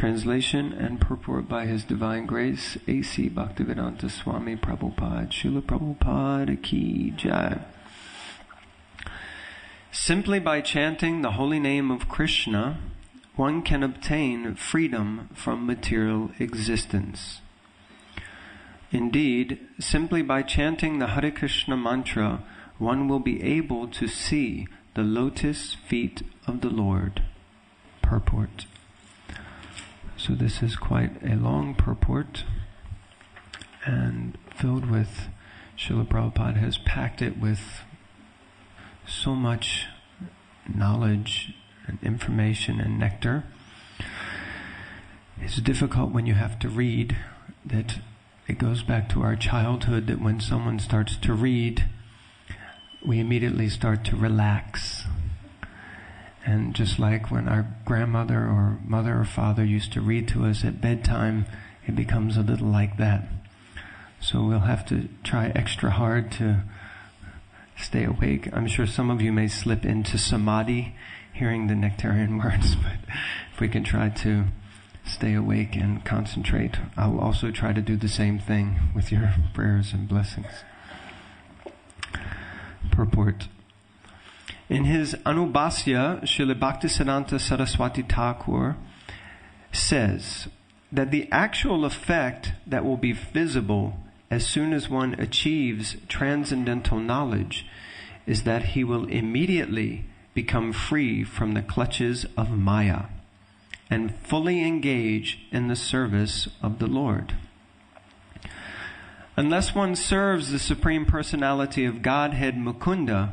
Translation and purport by His Divine Grace, A.C. Bhaktivedanta Swami Prabhupada, Srila Prabhupada Ki Jai. Simply by chanting the holy name of Krishna, one can obtain freedom from material existence. Indeed, simply by chanting the Hare Krishna mantra, one will be able to see the lotus feet of the Lord. Purport. So this is quite a long purport and filled with, Srila Prabhupada has packed it with so much knowledge and information and nectar. It's difficult when you have to read, that it goes back to our childhood, that when someone starts to read, we immediately start to relax. And just like when our grandmother or mother or father used to read to us at bedtime, it becomes a little like that. So we'll have to try extra hard to stay awake. I'm sure some of you may slip into samadhi hearing the nectarian words, but if we can try to stay awake and concentrate, I'll also try to do the same thing with your prayers and blessings. Purport. In his Anubhasya, Srila Bhaktisiddhanta Saraswati Thakur says that the actual effect that will be visible as soon as one achieves transcendental knowledge is that he will immediately become free from the clutches of Maya and fully engage in the service of the Lord. Unless one serves the Supreme Personality of Godhead Mukunda,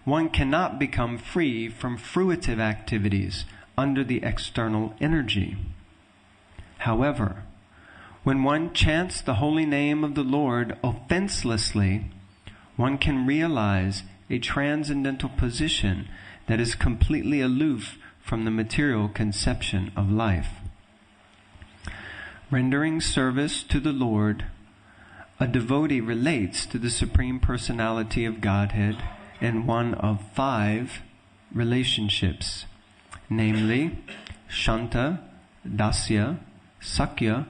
one cannot become free from fruitive activities under the external energy. However, when one chants the holy name of the Lord offenselessly, one can realize a transcendental position that is completely aloof from the material conception of life. Rendering service to the Lord, a devotee relates to the Supreme Personality of Godhead in one of 5 relationships, namely Shanta, Dasya, Sakya,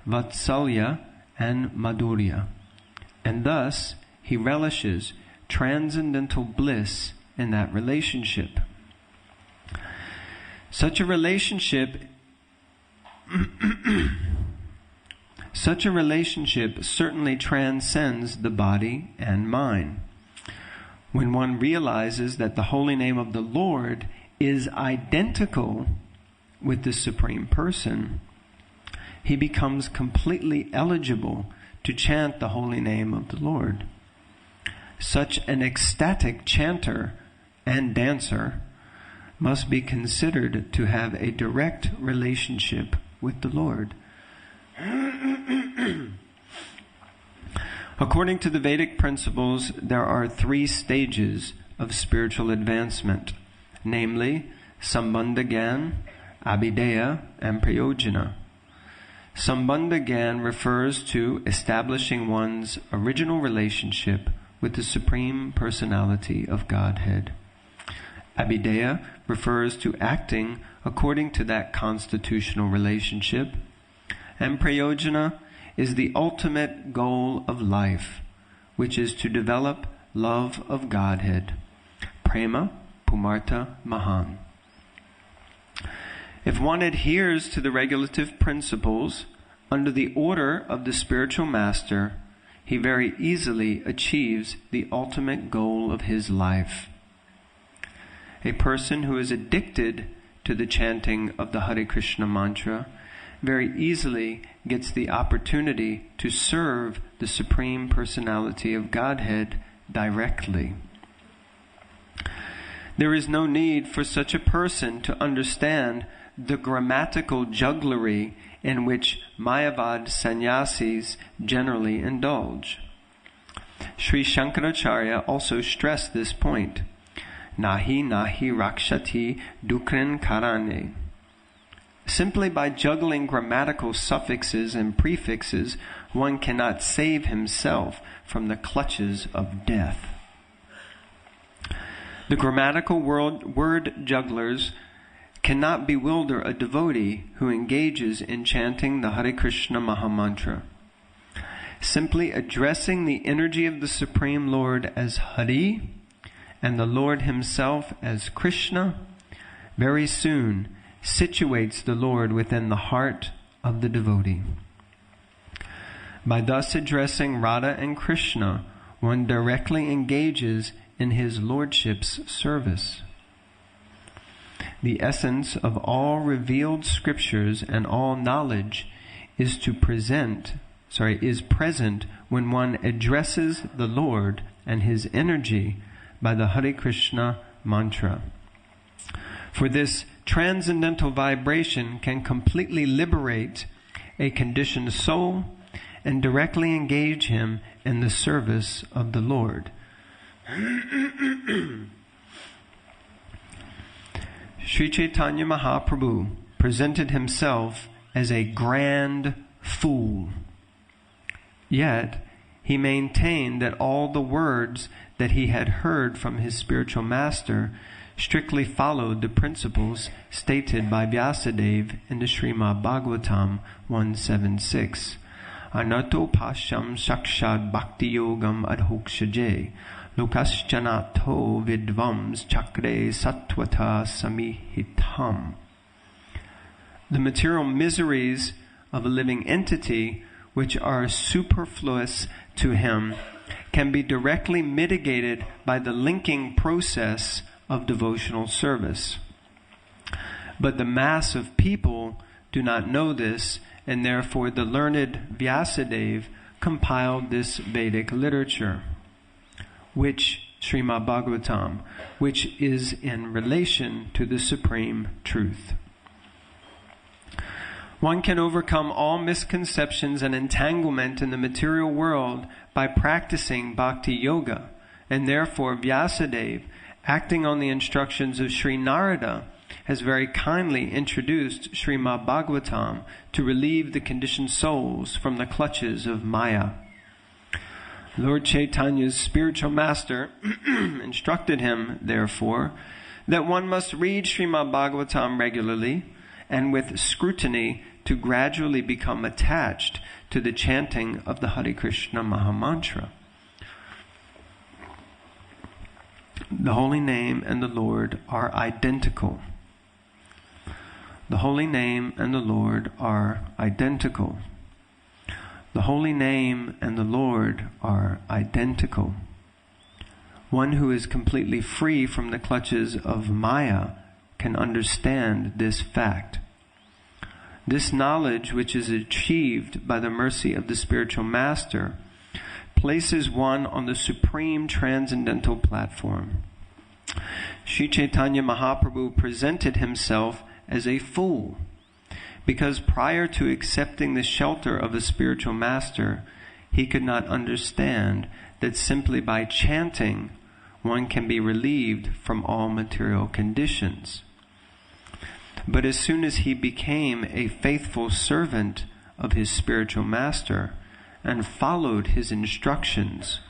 Vatsalya, and Madhurya. And thus, he relishes transcendental bliss in that relationship. Such a relationship certainly transcends the body and mind. When one realizes that the holy name of the Lord is identical with the Supreme Person, he becomes completely eligible to chant the holy name of the Lord. Such an ecstatic chanter and dancer must be considered to have a direct relationship with the Lord. According to the Vedic principles, there are 3 stages of spiritual advancement, namely Sambandha Gyan, Abhideya, and Prayojana. Sambandha Gyan refers to establishing one's original relationship with the Supreme Personality of Godhead. Abhideya refers to acting according to that constitutional relationship. And Prayojana is the ultimate goal of life, which is to develop love of Godhead. Prema Pumartha Mahan. If one adheres to the regulative principles under the order of the spiritual master, he very easily achieves the ultimate goal of his life. A person who is addicted to the chanting of the Hare Krishna mantra very easily gets the opportunity to serve the Supreme Personality of Godhead directly. There is no need for such a person to understand the grammatical jugglery in which Mayavad sannyasis generally indulge. Sri Shankaracharya also stressed this point. Nahi rakshati dukrin karane. Simply by juggling grammatical suffixes and prefixes, one cannot save himself from the clutches of death. The grammatical word jugglers cannot bewilder a devotee who engages in chanting the Hare Krishna Mahamantra. Simply addressing the energy of the Supreme Lord as Hari and the Lord himself as Krishna very soon situates the Lord within the heart of the devotee. By thus addressing Radha and Krishna, one directly engages in his Lordship's service. The essence of all revealed scriptures and all knowledge is present when one addresses the Lord and his energy by the Hare Krishna mantra. For this transcendental vibration can completely liberate a conditioned soul and directly engage him in the service of the Lord. Sri Chaitanya Mahaprabhu presented himself as a grand fool. Yet, he maintained that all the words that he had heard from his spiritual master strictly followed the principles stated by Vyasadeva in the Srimad Bhagavatam 176. Anato pasham sakshad bhakti yogam adhokshaje lokaschanato vidvams chakre sattvata samihitam. The material miseries of a living entity, which are superfluous to him, can be directly mitigated by the linking process of devotional service. But the mass of people do not know this, and therefore the learned Vyasadeva compiled this Vedic literature, which Srimad Bhagavatam, which is in relation to the supreme truth. One can overcome all misconceptions and entanglement in the material world by practicing bhakti yoga, and therefore Vyasadeva, acting on the instructions of Sri Narada, has very kindly introduced Srimad Bhagavatam to relieve the conditioned souls from the clutches of Maya. Lord Chaitanya's spiritual master instructed him, therefore, that one must read Srimad Bhagavatam regularly and with scrutiny to gradually become attached to the chanting of the Hare Krishna Mahamantra. The holy name and the Lord are identical. The holy name and the Lord are identical. The holy name and the Lord are identical. One who is completely free from the clutches of Maya can understand this fact. This knowledge, which is achieved by the mercy of the spiritual master, places one on the supreme transcendental platform. Sri Chaitanya Mahaprabhu presented himself as a fool, because prior to accepting the shelter of a spiritual master, he could not understand that simply by chanting one can be relieved from all material conditions. But as soon as he became a faithful servant of his spiritual master and followed his instructions,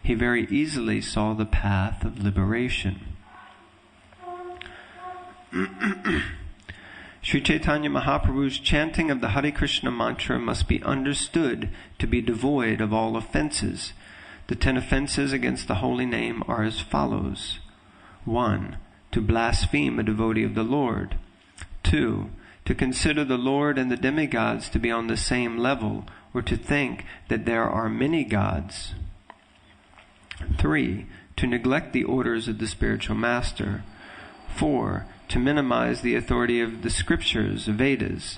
he very easily saw the path of liberation. Sri Chaitanya Mahaprabhu's chanting of the Hare Krishna mantra must be understood to be devoid of all offenses. The 10 offenses against the holy name are as follows. 1. To blaspheme a devotee of the Lord. 2. To consider the Lord and the demigods to be on the same level, or to think that there are many gods. 3. To neglect the orders of the spiritual master. 4. To minimize the authority of the scriptures, Vedas.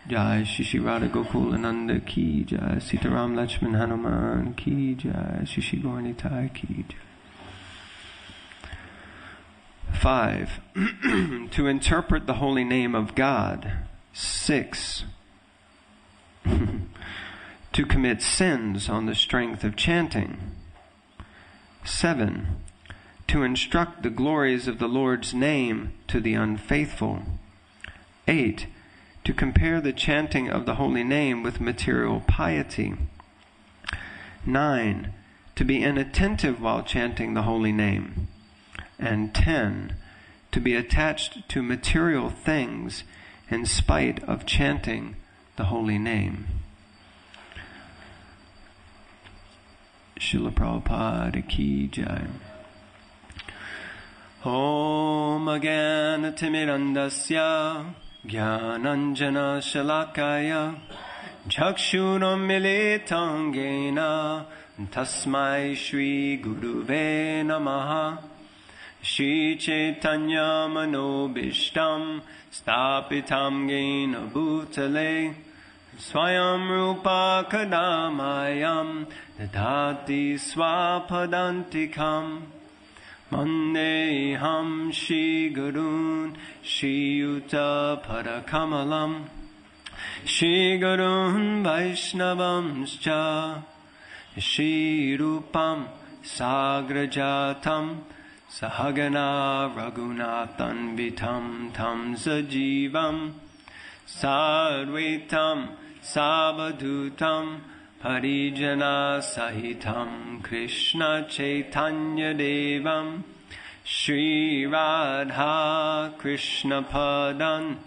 Jai Shri Radha Gokulananda ki Jai, Sitaram Lakshman Hanuman ki Jai, Shri Jai Nitai ki Jai. 5. To interpret the holy name of God. 6. To commit sins on the strength of chanting. 7. To instruct the glories of the Lord's name to the unfaithful. 8. To compare the chanting of the holy name with material piety. 9. To be inattentive while chanting the holy name. And 10. to be attached to material things in spite of chanting the holy name. Srila Prabhupada Ki Jai. Om Agana Timirandasya Jnananjana Shalakaya Chakshuram Militangena Tasmai Shri Guruve Namaha Shri Chaitanya Manobishtam Stapitam Gena Bhutale Swayam Rupa Kadamayam Dadati Swapadantikam Mandeham Shri Gurun Shri Yuta Padakamalam Shri Gurun Vaishnavamscha Shri Rupam Sagrajatam Sahagana Raghunathan Vitam Tam Sajivam Sadvaitam Savadutam Parijana Sahitam Krishna Chaitanya Devam Shri Radha Krishna Padan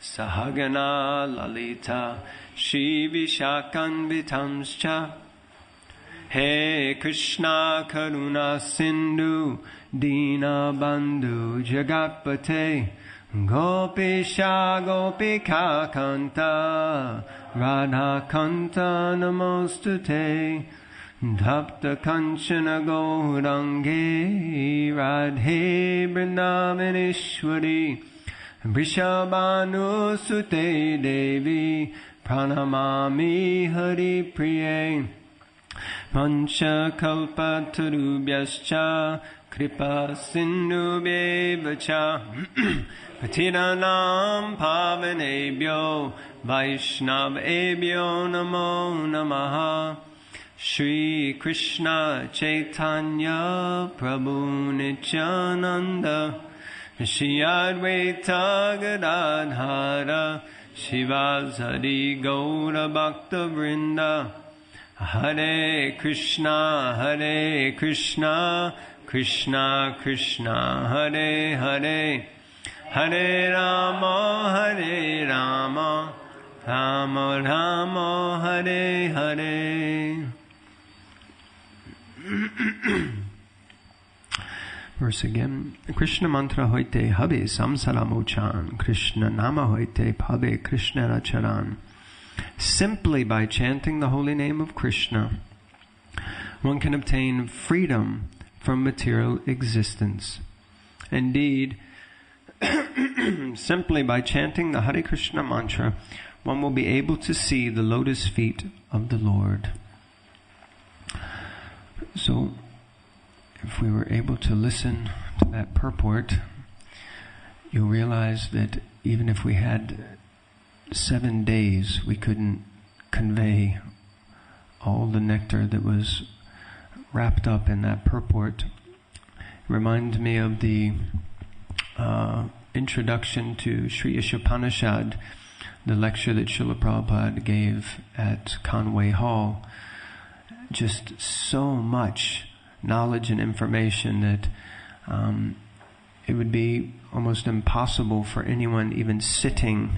Sahagana Lalita Shri Vishakan Vitamscha He Krishna Karuna Sindhu Dina Bandhu Jagatpate Gopisha Gopika Kanta Radha Kanta Namostute Dhapta Kanchana Gaurange Radhe Vrindavaneshwari Vrishabhanu Sute Devi Pranamami Hari Priye Pancha Kalpatarubhyascha Kripa Sindhubhyevacha Patiranam Pavanebhyo Vaishnavebhyo Namo Namaha Shri Krishna Chaitanya Prabhu Nityananda Shri Advaita Gadadhara Shivasari Gaura Bhakta Vrinda Hare Krishna Krishna Krishna Hare Hare Hare Rama Rama Rama Hare Hare. Verse again. Krishna mantra hoite habe samsara mochan. Krishna nama hoite bhave Krishna racharan. Simply by chanting the holy name of Krishna, one can obtain freedom from material existence. Indeed, simply by chanting the Hare Krishna mantra, one will be able to see the lotus feet of the Lord. So, if we were able to listen to that purport, you'll realize that even if we had 7 days, we couldn't convey all the nectar that was wrapped up in that purport. It reminds me of the introduction to Sri Ishopanishad, the lecture that Srila Prabhupada gave at Conway Hall. Just so much knowledge and information that it would be almost impossible for anyone even sitting,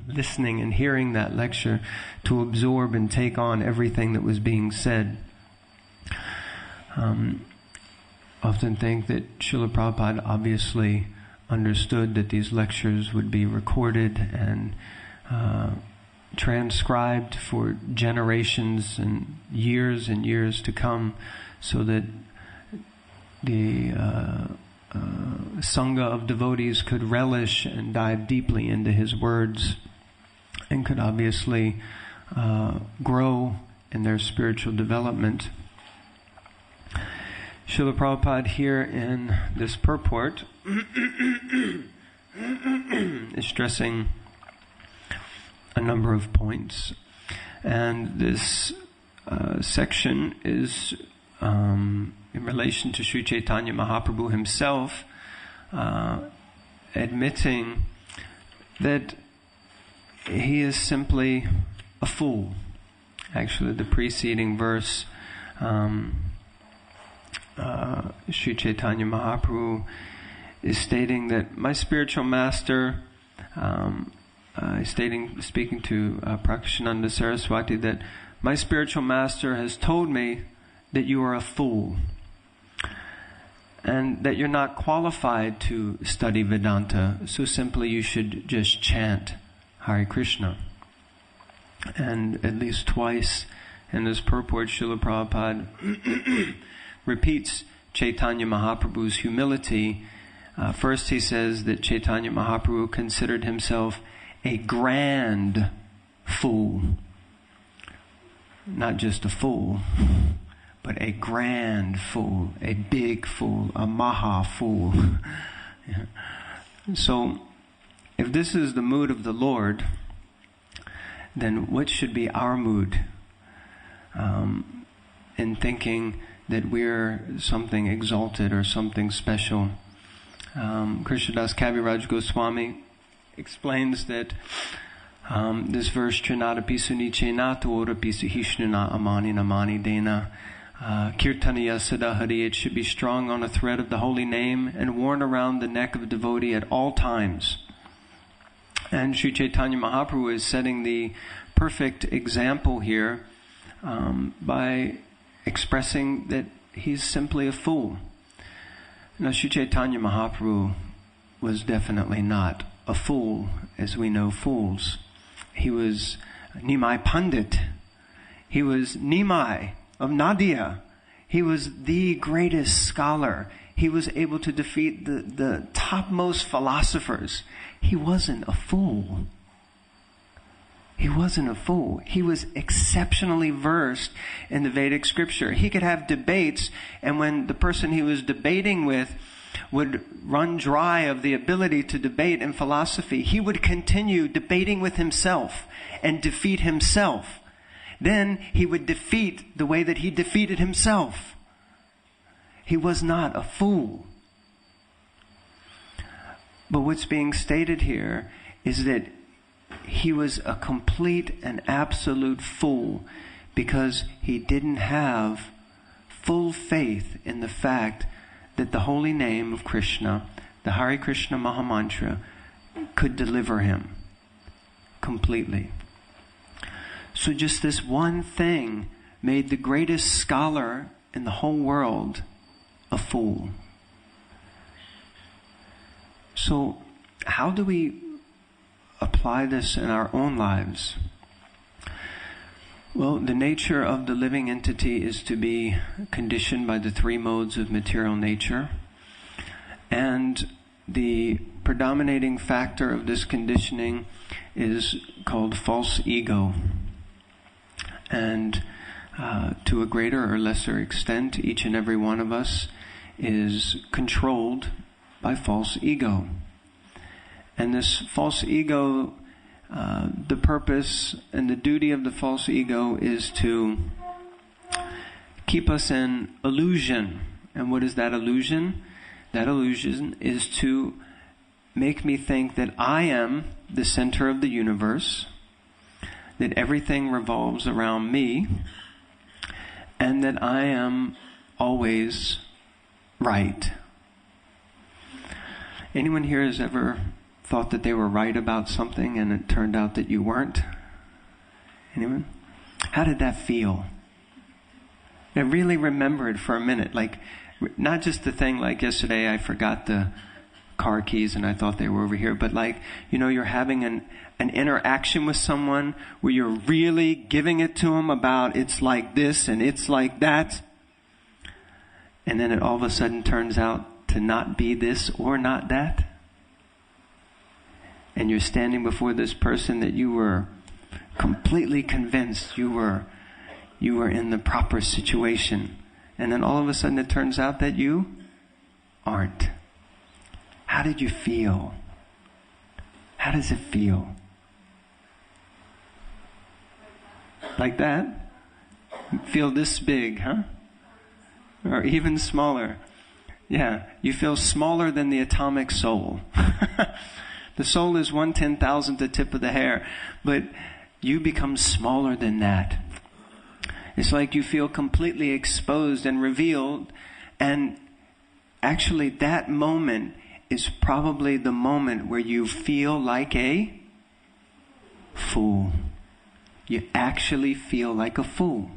listening and hearing that lecture to absorb and take on everything that was being said. Often think that Srila Prabhupada obviously understood that these lectures would be recorded and transcribed for generations and years to come, so that the Sangha of devotees could relish and dive deeply into his words and could obviously grow in their spiritual development. Srila Prabhupada here in this purport is stressing a number of points, and this section is in relation to Sri Chaitanya Mahaprabhu himself, admitting that he is simply a fool. Actually, the preceding verse, Sri Chaitanya Mahaprabhu is stating that my spiritual master, speaking to Prakashananda Saraswati, that my spiritual master has told me that you are a fool and that you're not qualified to study Vedanta, so simply you should just chant Hare Krishna. And at least twice in this purport, Srila Prabhupada repeats Chaitanya Mahaprabhu's humility. First he says that Chaitanya Mahaprabhu considered himself a grand fool. Not just a fool, but a grand fool, a big fool, a maha fool. Yeah. So, if this is the mood of the Lord, then what should be our mood in thinking that we're something exalted or something special? Krishnadas Kaviraj Goswami explains that this verse, Trinadapi Sunichenato Orapi Suhishnuna Amani Namani Dena Kirtaniya Sadahari, it should be strung on a thread of the holy name and worn around the neck of a devotee at all times. And Sri Chaitanya Mahaprabhu is setting the perfect example here by expressing that he's simply a fool. Now, Sri Chaitanya Mahaprabhu was definitely not a fool, as we know fools. He was Nimai Pandit. He was Nimai of Nadia. He was the greatest scholar. He was able to defeat the topmost philosophers. He wasn't a fool. He wasn't a fool. He was exceptionally versed in the Vedic scripture. He could have debates, and when the person he was debating with would run dry of the ability to debate in philosophy, he would continue debating with himself and defeat himself. Then he would defeat the way that he defeated himself. He was not a fool. But what's being stated here is that he was a complete and absolute fool because he didn't have full faith in the fact that the holy name of Krishna, the Hare Krishna Mahamantra, could deliver him completely. So just this one thing made the greatest scholar in the whole world a fool. So how do we apply this in our own lives? Well, the nature of the living entity is to be conditioned by the three modes of material nature. And the predominating factor of this conditioning is called false ego. And to a greater or lesser extent, each and every one of us is controlled by false ego. And this false ego, the purpose and the duty of the false ego is to keep us in illusion. And what is that illusion? That illusion is to make me think that I am the center of the universe, that everything revolves around me, and that I am always right. Anyone here has ever thought that they were right about something and it turned out that you weren't? Anyone? How did that feel? I really remembered for a minute, like, not just the thing like yesterday I forgot the car keys and I thought they were over here, but like, you know, you're having an interaction with someone where you're really giving it to them about it's like this and it's like that, and then it all of a sudden turns out to not be this or not that. And you're standing before this person that you were completely convinced you were in the proper situation. And then all of a sudden it turns out that you aren't. How did you feel? How does it feel? Like that? Feel this big, huh? Or even smaller. Yeah, you feel smaller than the atomic soul. The soul is 1/10,000th the tip of the hair, but you become smaller than that. It's like you feel completely exposed and revealed, and actually that moment is probably the moment where you feel like a fool. You actually feel like a fool.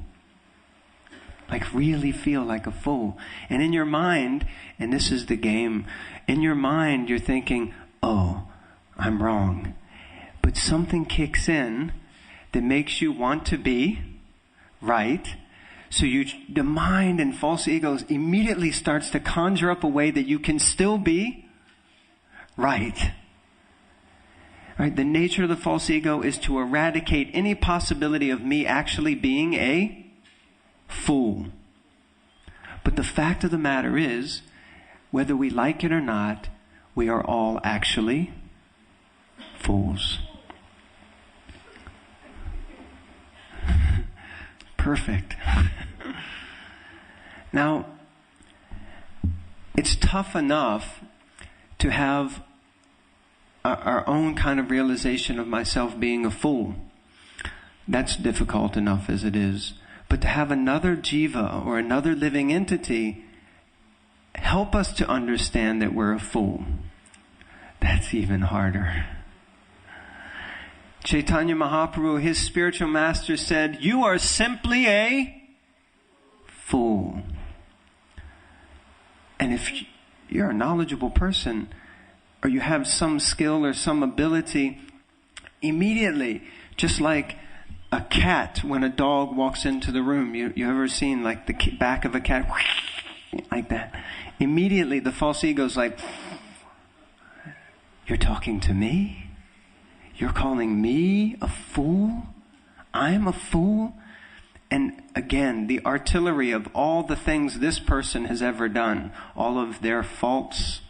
Like really feel like a fool. And in your mind, and this is the game, in your mind you're thinking, oh, I'm wrong. But something kicks in that makes you want to be right. So the mind and false egos immediately starts to conjure up a way that you can still be right. Right? The nature of the false ego is to eradicate any possibility of me actually being a fool. But the fact of the matter is, whether we like it or not, we are all actually fools. Perfect. Now, it's tough enough to have our own kind of realization of myself being a fool. That's difficult enough as it is. But to have another jiva or another living entity help us to understand that we're a fool, that's even harder. Chaitanya Mahaprabhu, his spiritual master, said, "You are simply a fool." And if you're a knowledgeable person, or you have some skill or some ability, immediately, just like a cat when a dog walks into the room, you ever seen like the back of a cat like that? Immediately the false ego's like, you're talking to me? You're calling me a fool? I'm a fool? And again, the artillery of all the things this person has ever done, all of their faults,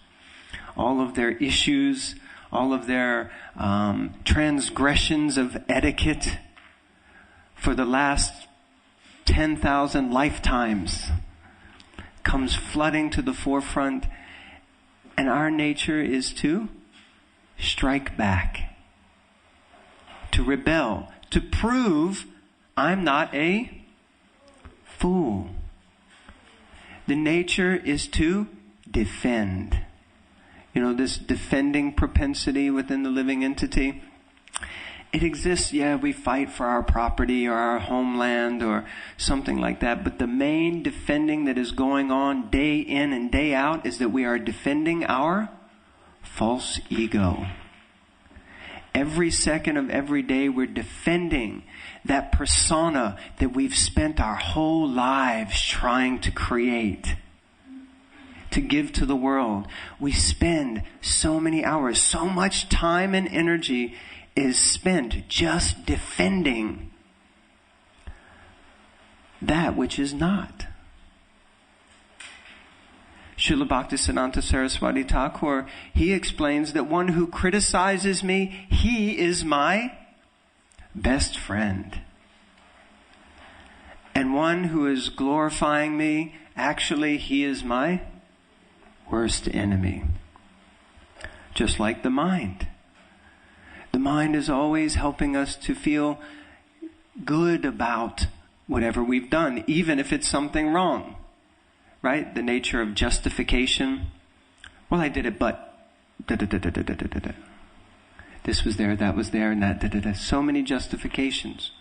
all of their issues, all of their transgressions of etiquette for the last 10,000 lifetimes comes flooding to the forefront. And our nature is to strike back, to rebel, to prove I'm not a fool. The nature is to defend. You know, this defending propensity within the living entity, it exists. Yeah, we fight for our property or our homeland or something like that. But the main defending that is going on day in and day out is that we are defending our false ego. Every second of every day we're defending that persona that we've spent our whole lives trying to create, to give to the world. We spend so many hours, so much time and energy is spent just defending that which is not. Srila Bhaktisiddhanta Saraswati Thakur, he explains that one who criticizes me, he is my best friend. And one who is glorifying me, actually he is my worst enemy. Just like the mind. The mind is always helping us to feel good about whatever we've done, even if it's something wrong. Right? The nature of justification. Well, I did it, but this was there, that was there, and that so many justifications.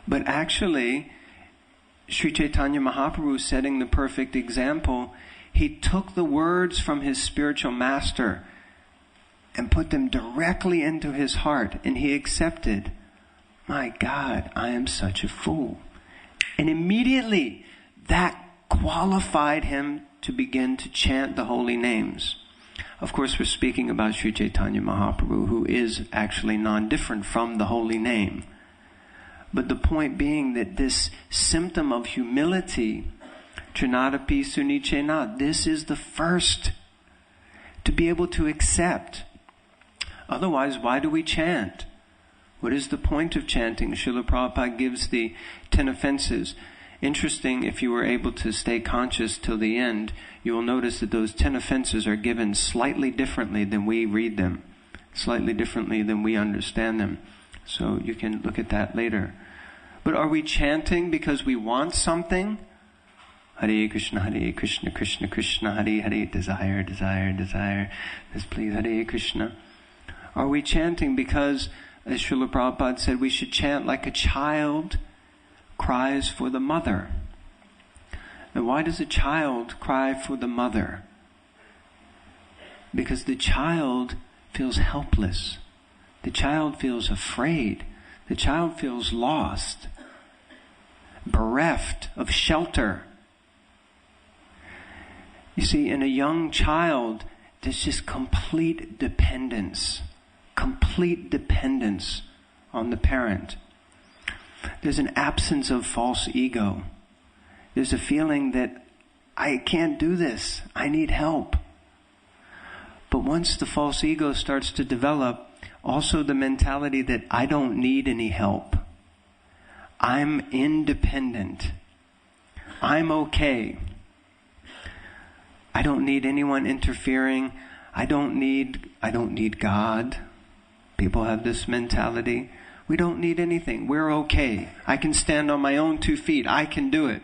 But actually, Sri Chaitanya Mahaprabhu, setting the perfect example, he took the words from his spiritual master and put them directly into his heart, and he accepted, my God, I am such a fool. And immediately that qualified him to begin to chant the holy names. Of course, we're speaking about Sri Chaitanya Mahaprabhu, who is actually non-different from the holy name. But the point being that this symptom of humility, Trinadapi Sunichena, this is the first to be able to accept. Otherwise, why do we chant? What is the point of chanting? Srila Prabhupada gives the 10 offenses. Interesting, if you were able to stay conscious till the end, you will notice that those 10 offenses are given slightly differently than we read them, slightly differently than we understand them. So you can look at that later. But are we chanting because we want something? Hare Krishna, Krishna Krishna, Hare Hare, desire, desire, desire, this please, Hare Krishna? Are we chanting because, as Srila Prabhupada said, we should chant like a child cries for the mother? And why does a child cry for the mother? Because the child feels helpless. The child feels afraid. The child feels lost, bereft of shelter. You see, in a young child, there's just complete dependence on the parent. There's an absence of false ego. There's a feeling that I can't do this, I need help. But once the false ego starts to develop, also the mentality that I don't need any help. I'm independent. I'm okay. I don't need anyone interfering. I don't need God. People have this mentality. We don't need anything. We're okay. I can stand on my own 2 feet. I can do it.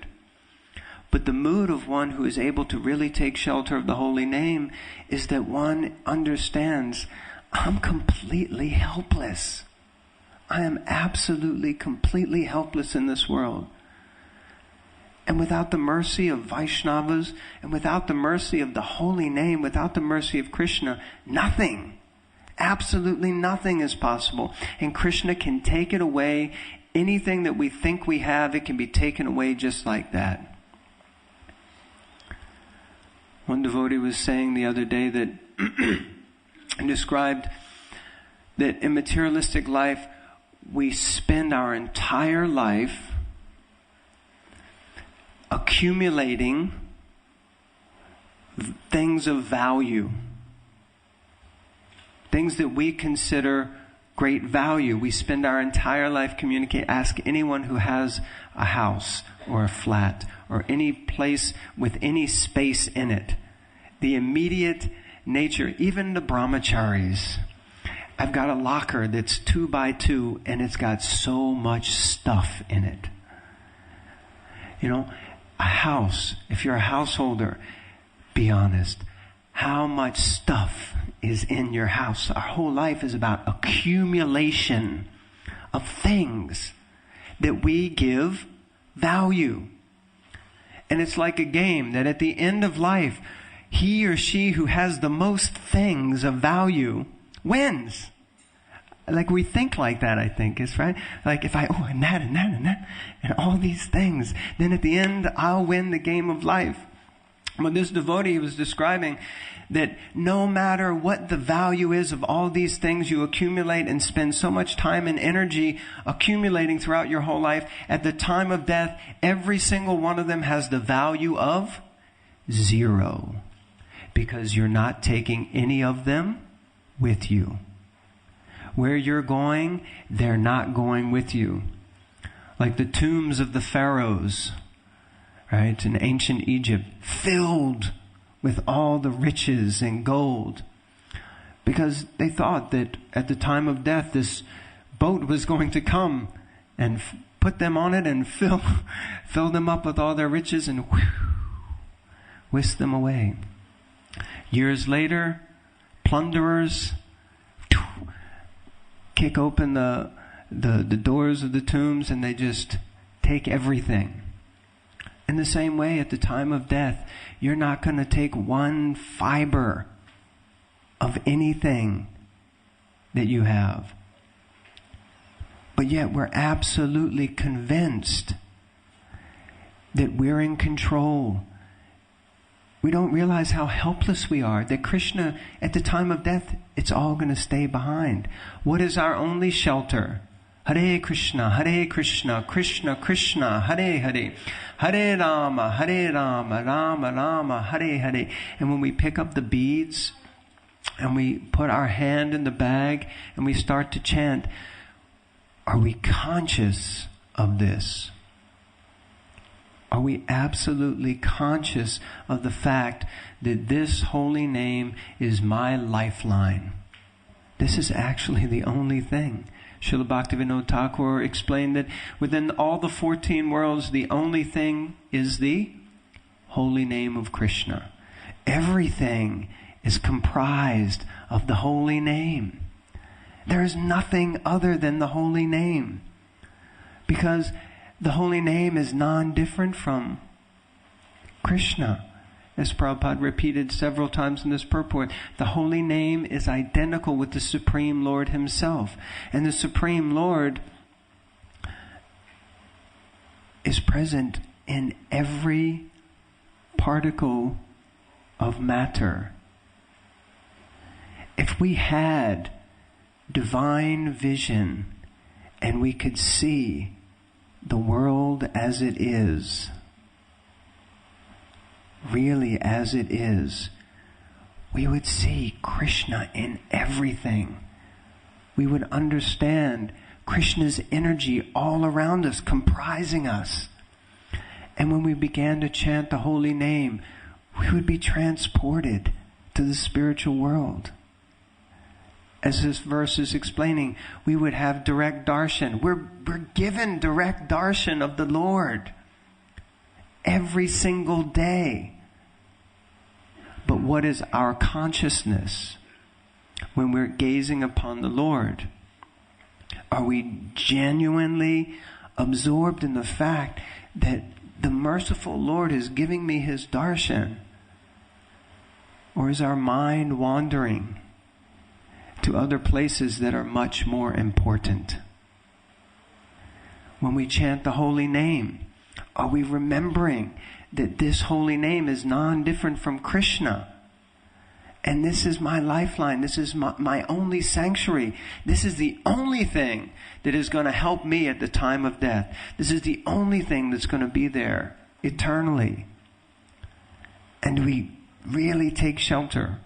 But the mood of one who is able to really take shelter of the holy name is that one understands, I'm completely helpless. I am absolutely, completely helpless in this world. And without the mercy of Vaishnavas, and without the mercy of the holy name, without the mercy of Krishna, nothing, absolutely nothing is possible. And Krishna can take it away. Anything that we think we have, it can be taken away just like that. One devotee was saying the other day that and described that in materialistic life, we spend our entire life accumulating things of value, things that we consider great value. We spend our entire life ask anyone who has a house or a flat or any place with any space in it. The immediate nature, even the brahmacharis. I've got a locker that's 2 by 2 and it's got so much stuff in it. You know, a house, if you're a householder, be honest. How much stuff is in your house? Our whole life is about accumulation of things that we give value. And it's like a game that at the end of life, he or she who has the most things of value wins. Like we think like that, I think, is right. Like if and that, and all these things, then at the end, I'll win the game of life. But this devotee was describing that no matter what the value is of all these things you accumulate and spend so much time and energy accumulating throughout your whole life, at the time of death, every single one of them has the value of 0. Because you're not taking any of them with you. Where you're going, they're not going with you. Like the tombs of the pharaohs, right, in ancient Egypt, filled with all the riches and gold. Because they thought that at the time of death, this boat was going to come and put them on it and fill them up with all their riches and whisk them away. Years later, plunderers kick open the doors of the tombs and they just take everything. In the same way, at the time of death, you're not going to take one fiber of anything that you have. But yet we're absolutely convinced that we're in control. We don't realize how helpless we are, that Krishna, at the time of death, it's all going to stay behind. What is our only shelter? Hare Krishna, Krishna Krishna, Hare Hare. Hare Rama, Rama Rama, Hare Hare. And when we pick up the beads and we put our hand in the bag and we start to chant, are we conscious of this? Are we absolutely conscious of the fact that this holy name is my lifeline? This is actually the only thing. Srila Bhaktivinoda Thakur explained that within all the 14 worlds, the only thing is the holy name of Krishna. Everything is comprised of the holy name. There is nothing other than the holy name, because the holy name is non-different from Krishna. As Prabhupada repeated several times in this purport, the holy name is identical with the Supreme Lord himself. And the Supreme Lord is present in every particle of matter. If we had divine vision and we could see the world as it is, really as it is, we would see Krishna in everything. We would understand Krishna's energy all around us, comprising us. And when we began to chant the holy name, we would be transported to the spiritual world. As this verse is explaining, we would have direct darshan. We're given direct darshan of the Lord every single day. But what is our consciousness when we're gazing upon the Lord? Are we genuinely absorbed in the fact that the merciful Lord is giving me his darshan? Or is our mind wandering to other places that are much more important? When we chant the holy name, are we remembering that this holy name is non-different from Krishna? And this is my lifeline. This is my only sanctuary. This is the only thing that is going to help me at the time of death. This is the only thing that's going to be there eternally. And we really take shelter.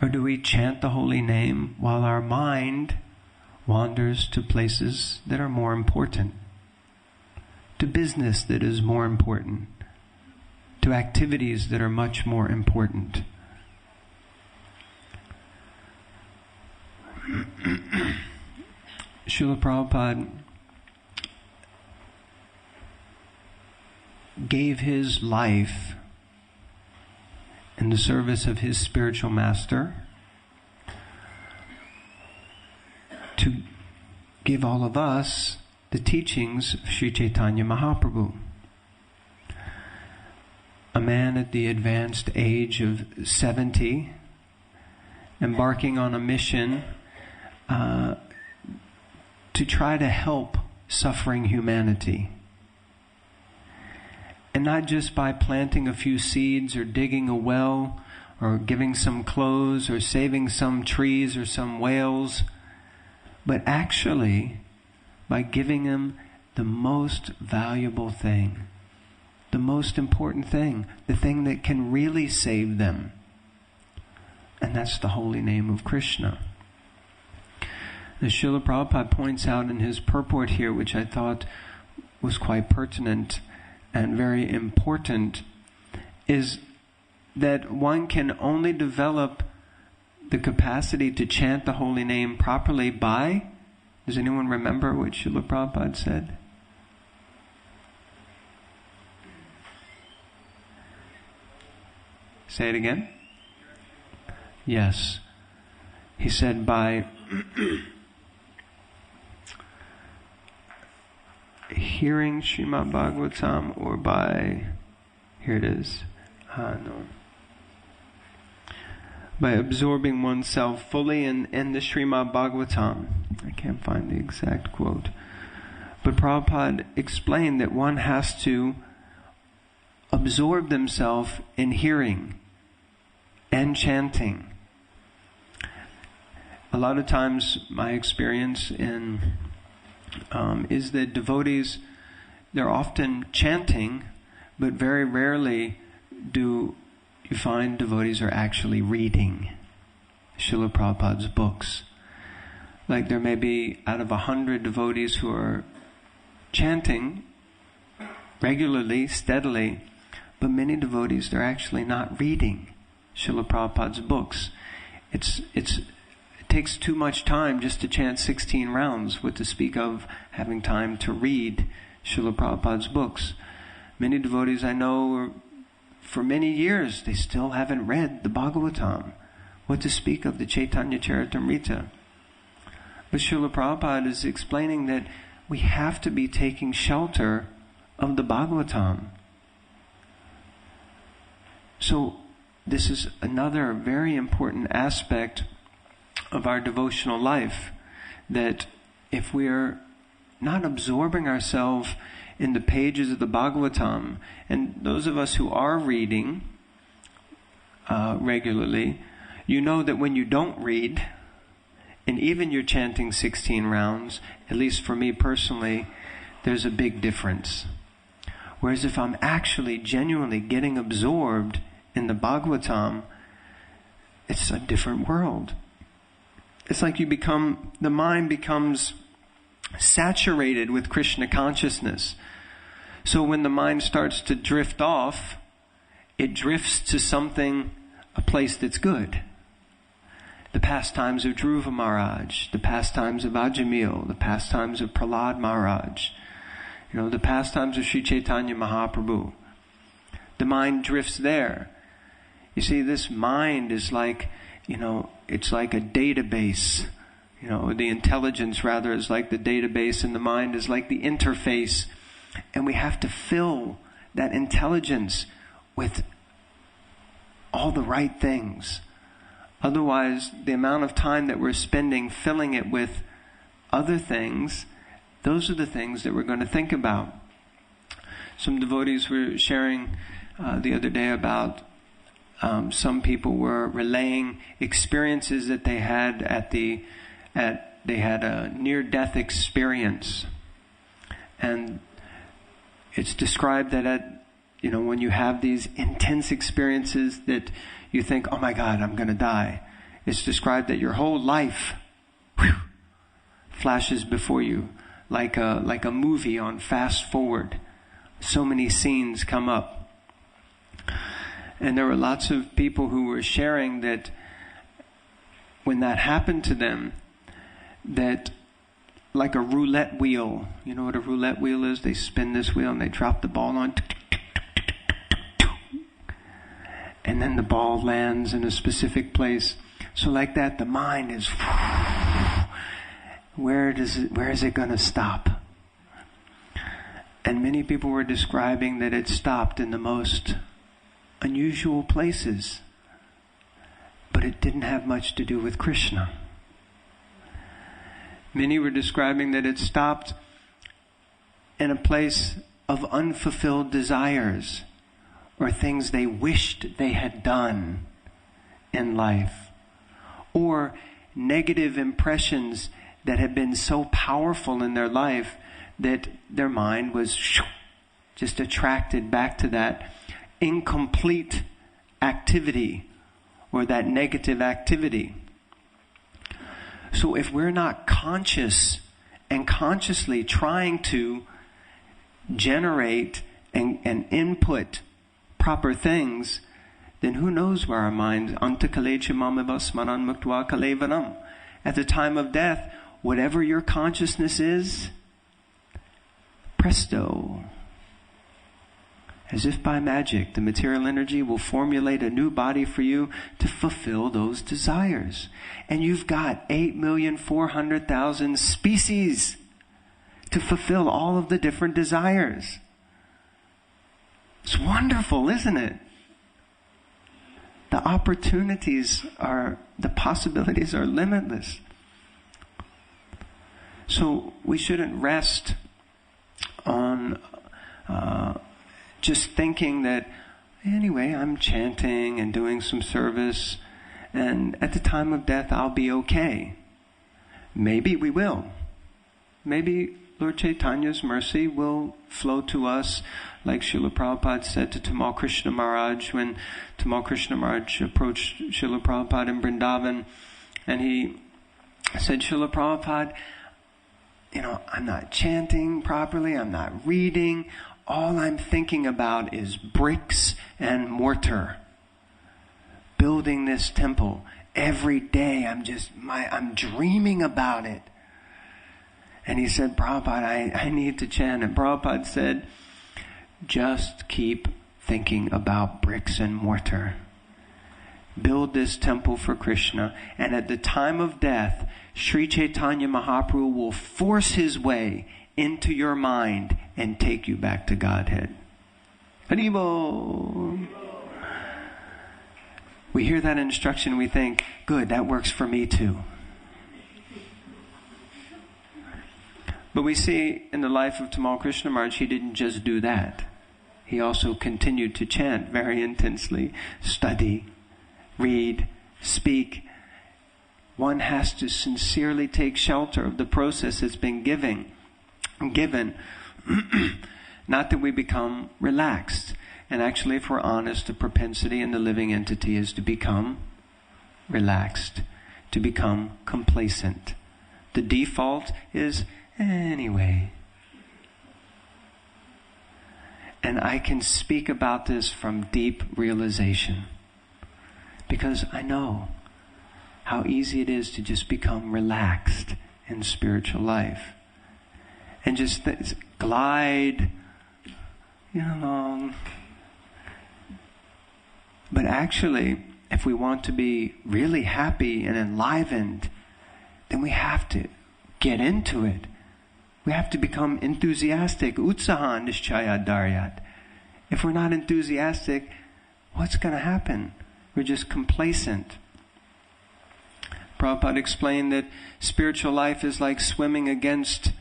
Or do we chant the holy name while our mind wanders to places that are more important? To business that is more important? To activities that are much more important? Srila Prabhupada gave his life in the service of his spiritual master to give all of us the teachings of Sri Chaitanya Mahaprabhu. A man at the advanced age of 70, embarking on a mission to try to help suffering humanity. And not just by planting a few seeds or digging a well or giving some clothes or saving some trees or some whales, but actually by giving them the most valuable thing, the most important thing, the thing that can really save them. And that's the holy name of Krishna. As Srila Prabhupada points out in his purport here, which I thought was quite pertinent and very important, is that one can only develop the capacity to chant the holy name properly by, does anyone remember what Srila Prabhupada said? Say it again. Yes. He said by hearing Srimad Bhagavatam, or by, here it is, no, by absorbing oneself fully in the Srimad Bhagavatam. I can't find the exact quote. But Prabhupada explained that one has to absorb themselves in hearing and chanting. A lot of times my experience is that devotees, they're often chanting, but very rarely do you find devotees are actually reading Srila Prabhupada's books. Like there may be out of 100 devotees who are chanting regularly, steadily, but many devotees, they're actually not reading Srila Prabhupada's books. It takes too much time just to chant 16 rounds, what to speak of having time to read Srila Prabhupada's books. Many devotees I know, for many years, they still haven't read the Bhagavatam. What to speak of the Chaitanya Charitamrita? But Srila Prabhupada is explaining that we have to be taking shelter of the Bhagavatam. So this is another very important aspect of our devotional life, that if we're not absorbing ourselves in the pages of the Bhagavatam, and those of us who are reading regularly, you know that when you don't read, and even you're chanting 16 rounds, at least for me personally, there's a big difference. Whereas if I'm actually genuinely getting absorbed in the Bhagavatam, it's a different world. It's like the mind becomes saturated with Krishna consciousness. So when the mind starts to drift off, it drifts to a place that's good. The pastimes of Dhruva Maharaj, the pastimes of Ajamil, the pastimes of Prahlad Maharaj, the pastimes of Sri Chaitanya Mahaprabhu. The mind drifts there. You see, this mind is like, it's like a database. The intelligence rather is like the database, and the mind is like the interface. And we have to fill that intelligence with all the right things. Otherwise, the amount of time that we're spending filling it with other things, those are the things that we're going to think about. Some devotees were sharing the other day about some people were relaying experiences that they had they had a near-death experience. And it's described that when you have these intense experiences that you think, oh my God, I'm going to die. It's described that your whole life flashes before you like a movie on fast forward. So many scenes come up. And there were lots of people who were sharing that when that happened to them, that like a roulette wheel, you know what a roulette wheel is? They spin this wheel and they drop the ball on, and then the ball lands in a specific place. So like that, the mind is, where is it going to stop? And many people were describing that it stopped in the most unusual places, but it didn't have much to do with Krishna. Many were describing that it stopped in a place of unfulfilled desires, or things they wished they had done in life, or negative impressions that had been so powerful in their life that their mind was just attracted back to that incomplete activity or that negative activity. So if we're not conscious and consciously trying to generate and input proper things, then who knows where our mind, antakalecha mameva smaran muktva kalevanam. At the time of death, whatever your consciousness is, presto, as if by magic, the material energy will formulate a new body for you to fulfill those desires. And you've got 8,400,000 species to fulfill all of the different desires. It's wonderful, isn't it? The possibilities are limitless. So we shouldn't rest on just thinking that, anyway, I'm chanting and doing some service, and at the time of death I'll be okay. Maybe we will. Maybe Lord Chaitanya's mercy will flow to us, like Srila Prabhupada said to Tamal Krishna Maharaj when Tamal Krishna Maharaj approached Srila Prabhupada in Vrindavan, and he said, Srila Prabhupada, I'm not chanting properly, I'm not reading, all I'm thinking about is bricks and mortar. Building this temple. Every day I'm dreaming about it. And he said, Prabhupada, I need to chant. And Prabhupada said, Just keep thinking about bricks and mortar. Build this temple for Krishna, and at the time of death, Sri Chaitanya Mahaprabhu will force his way into your mind and take you back to Godhead. Haribol! We hear that instruction, we think, good, that works for me too. But we see in the life of Tamal Krishna Maharaj, he didn't just do that. He also continued to chant very intensely, study, read, speak. One has to sincerely take shelter of the process that's been given. Not that we become relaxed. And actually, if we're honest, the propensity in the living entity is to become relaxed, to become complacent. The default is, anyway. And I can speak about this from deep realization, because I know how easy it is to just become relaxed in spiritual life and just glide along. But actually, if we want to be really happy and enlivened, then we have to get into it. We have to become enthusiastic. Utsahan nishchaya daryat. If we're not enthusiastic, what's going to happen? We're just complacent. Prabhupada explained that spiritual life is like swimming against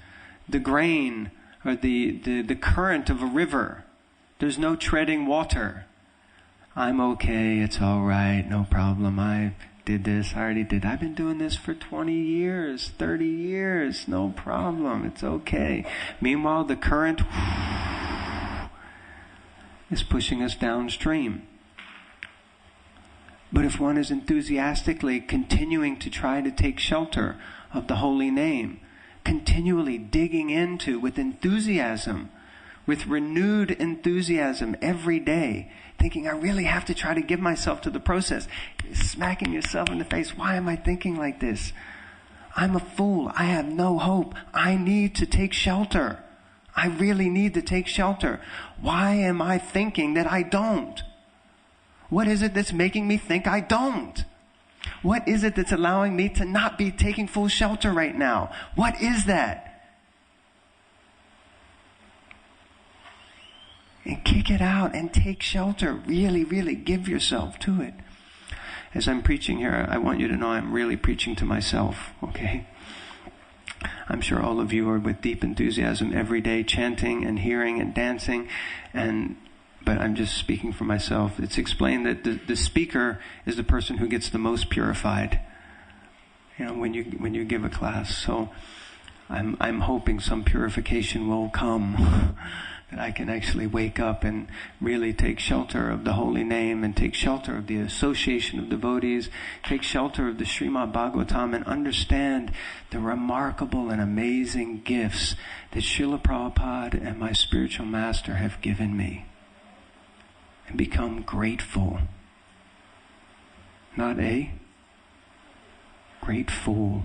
the grain or the current of a river. There's no treading water. I'm okay, it's all right, no problem. I did this, I already did. I've been doing this for 20 years, 30 years, no problem, it's okay. Meanwhile, the current is pushing us downstream. But if one is enthusiastically continuing to try to take shelter of the holy name, continually digging into with enthusiasm, with renewed enthusiasm every day, thinking, I really have to try to give myself to the process. Smacking yourself in the face. Why am I thinking like this? I'm a fool. I have no hope. I need to take shelter. I really need to take shelter. Why am I thinking that I don't? What is it that's making me think I don't? What is it that's allowing me to not be taking full shelter right now? What is that? And kick it out and take shelter. Really, really give yourself to it. As I'm preaching here, I want you to know I'm really preaching to myself, okay? I'm sure all of you are with deep enthusiasm every day, chanting and hearing and dancing, but I'm just speaking for myself. It's explained that the speaker is the person who gets the most purified, when you give a class. So I'm hoping some purification will come. That I can actually wake up and really take shelter of the holy name and take shelter of the association of devotees, take shelter of the Srimad Bhagavatam, and understand the remarkable and amazing gifts that Srila Prabhupada and my spiritual master have given me. And become grateful. Not a grateful.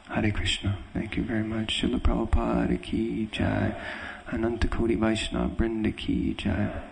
Hare Krishna. Thank you very much. Srila Prabhupada ki jai. Ananta Koti Vaishnava Vrinda ki jai.